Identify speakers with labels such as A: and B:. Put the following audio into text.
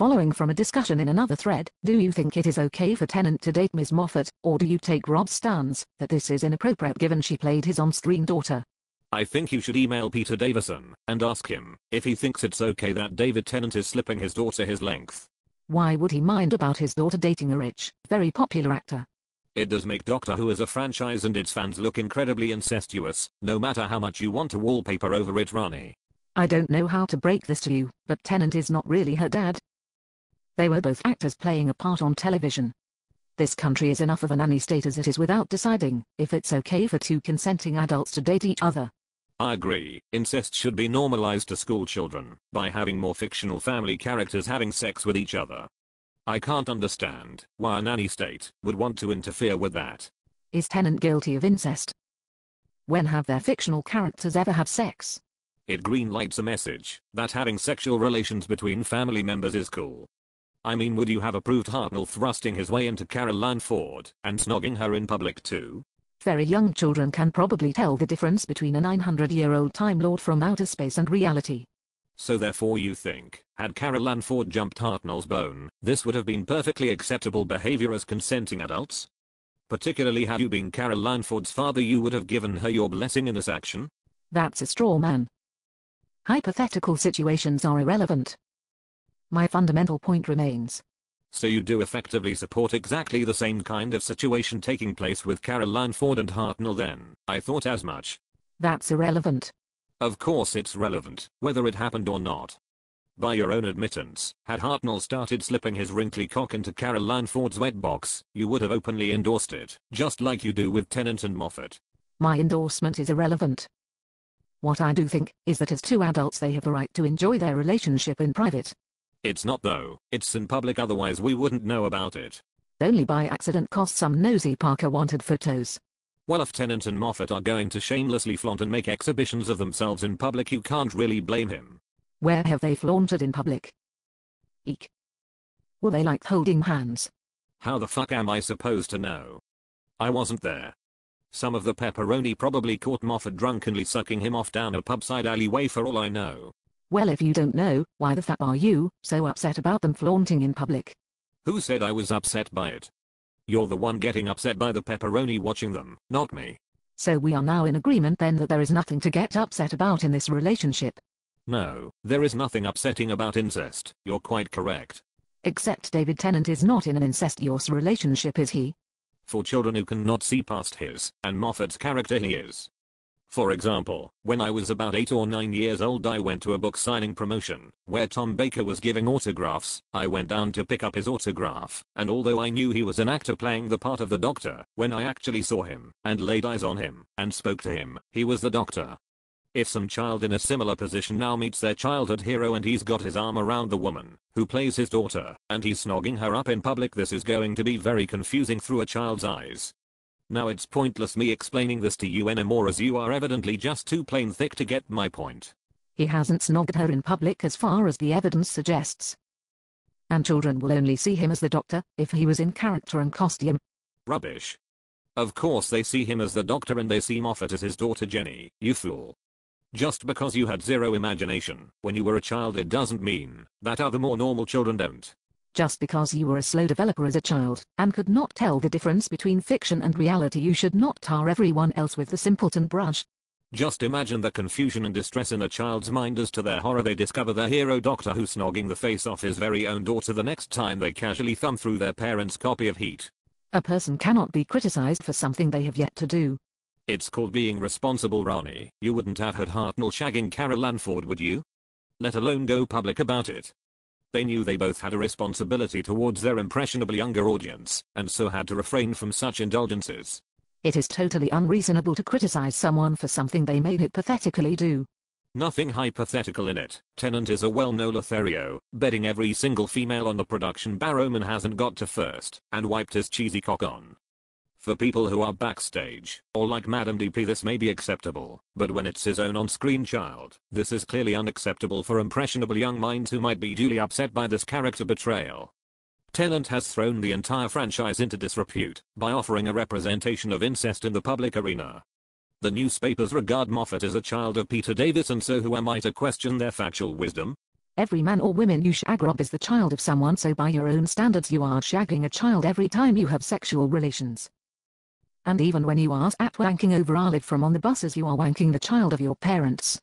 A: Following from a discussion in another thread, do you think it is okay for Tennant to date Ms. Moffat, or do you take Rob's stance that this is inappropriate given she played his on-screen daughter?
B: I think you should email Peter Davison and ask him if he thinks it's okay that David Tennant is slipping his daughter his length.
A: Why would he mind about his daughter dating a rich, very popular actor?
B: It does make Doctor Who as a franchise and its fans look incredibly incestuous, no matter how much you want to wallpaper over it, Rani.
A: I don't know how to break this to you, but Tennant is not really her dad. They were both actors playing a part on television. This country is enough of a nanny state as it is without deciding if it's okay for two consenting adults to date each other.
B: I agree, incest should be normalized to school children by having more fictional family characters having sex with each other. I can't understand why a nanny state would want to interfere with that.
A: Is Tennant guilty of incest? When have their fictional characters ever had sex?
B: It greenlights a message that having sexual relations between family members is cool. I mean, would you have approved Hartnell thrusting his way into Caroline Ford and snogging her in public too?
A: Very young children can probably tell the difference between a 900-year-old Time Lord from outer space and reality.
B: So therefore you think, had Caroline Ford jumped Hartnell's bone, this would have been perfectly acceptable behavior as consenting adults? Particularly had you been Caroline Ford's father, you would have given her your blessing in this action?
A: That's a straw man. Hypothetical situations are irrelevant. My fundamental point remains.
B: So you do effectively support exactly the same kind of situation taking place with Caroline Ford and Hartnell then? I thought as much.
A: That's irrelevant.
B: Of course it's relevant, whether it happened or not. By your own admittance, had Hartnell started slipping his wrinkly cock into Caroline Ford's wet box, you would have openly endorsed it, just like you do with Tennant and Moffat.
A: My endorsement is irrelevant. What I do think is that as two adults they have the right to enjoy their relationship in private.
B: It's not though, it's in public, otherwise we wouldn't know about it.
A: Only by accident cost some nosy Parker wanted photos.
B: Well, if Tennant and Moffat are going to shamelessly flaunt and make exhibitions of themselves in public, you can't really blame him.
A: Where have they flaunted in public? Eek. Were they like holding hands?
B: How the fuck am I supposed to know? I wasn't there. Some of the pepperoni probably caught Moffat drunkenly sucking him off down a pub-side alleyway for all I know.
A: Well, if you don't know, why the fuck are you so upset about them flaunting in public?
B: Who said I was upset by it? You're the one getting upset by the pepperoni watching them, not me.
A: So we are now in agreement then that there is nothing to get upset about in this relationship.
B: No, there is nothing upsetting about incest, you're quite correct.
A: Except David Tennant is not in an incestuous relationship, is he?
B: For children who cannot see past his and Moffat's character, he is. For example, when I was about 8 or 9 years old, I went to a book signing promotion, where Tom Baker was giving autographs. I went down to pick up his autograph, and although I knew he was an actor playing the part of the Doctor, when I actually saw him, and laid eyes on him, and spoke to him, he was the Doctor. If some child in a similar position now meets their childhood hero and he's got his arm around the woman, who plays his daughter, and he's snogging her up in public, this is going to be very confusing through a child's eyes. Now it's pointless me explaining this to you anymore, as you are evidently just too plain thick to get my point.
A: He hasn't snogged her in public as far as the evidence suggests. And children will only see him as the Doctor if he was in character and costume.
B: Rubbish. Of course they see him as the Doctor and they see Moffat as his daughter Jenny, you fool. Just because you had zero imagination when you were a child, it doesn't mean that other more normal children don't.
A: Just because you were a slow developer as a child, and could not tell the difference between fiction and reality, you should not tar everyone else with the simpleton brush.
B: Just imagine the confusion and distress in a child's mind as to their horror they discover their hero Doctor Who snogging the face off his very own daughter the next time they casually thumb through their parents' copy of Heat.
A: A person cannot be criticized for something they have yet to do.
B: It's called being responsible, Rani. You wouldn't have had Hartnell shagging Caroline Ford, would you? Let alone go public about it. They knew they both had a responsibility towards their impressionable younger audience, and so had to refrain from such indulgences.
A: It is totally unreasonable to criticize someone for something they may hypothetically do.
B: Nothing hypothetical in it. Tennant is a well-known Lothario, betting every single female on the production Barrowman hasn't got to first, and wiped his cheesy cock on. For people who are backstage, or like Madame DP, this may be acceptable, but when it's his own on-screen child, this is clearly unacceptable for impressionable young minds who might be duly upset by this character betrayal. Tennant has thrown the entire franchise into disrepute by offering a representation of incest in the public arena. The newspapers regard Moffat as a child of Peter Davison, so who am I to question their factual wisdom?
A: Every man or woman you shag rob is the child of someone, so by your own standards you are shagging a child every time you have sexual relations. And even when you are sat wanking over Olive from on the buses, you are wanking the child of your parents.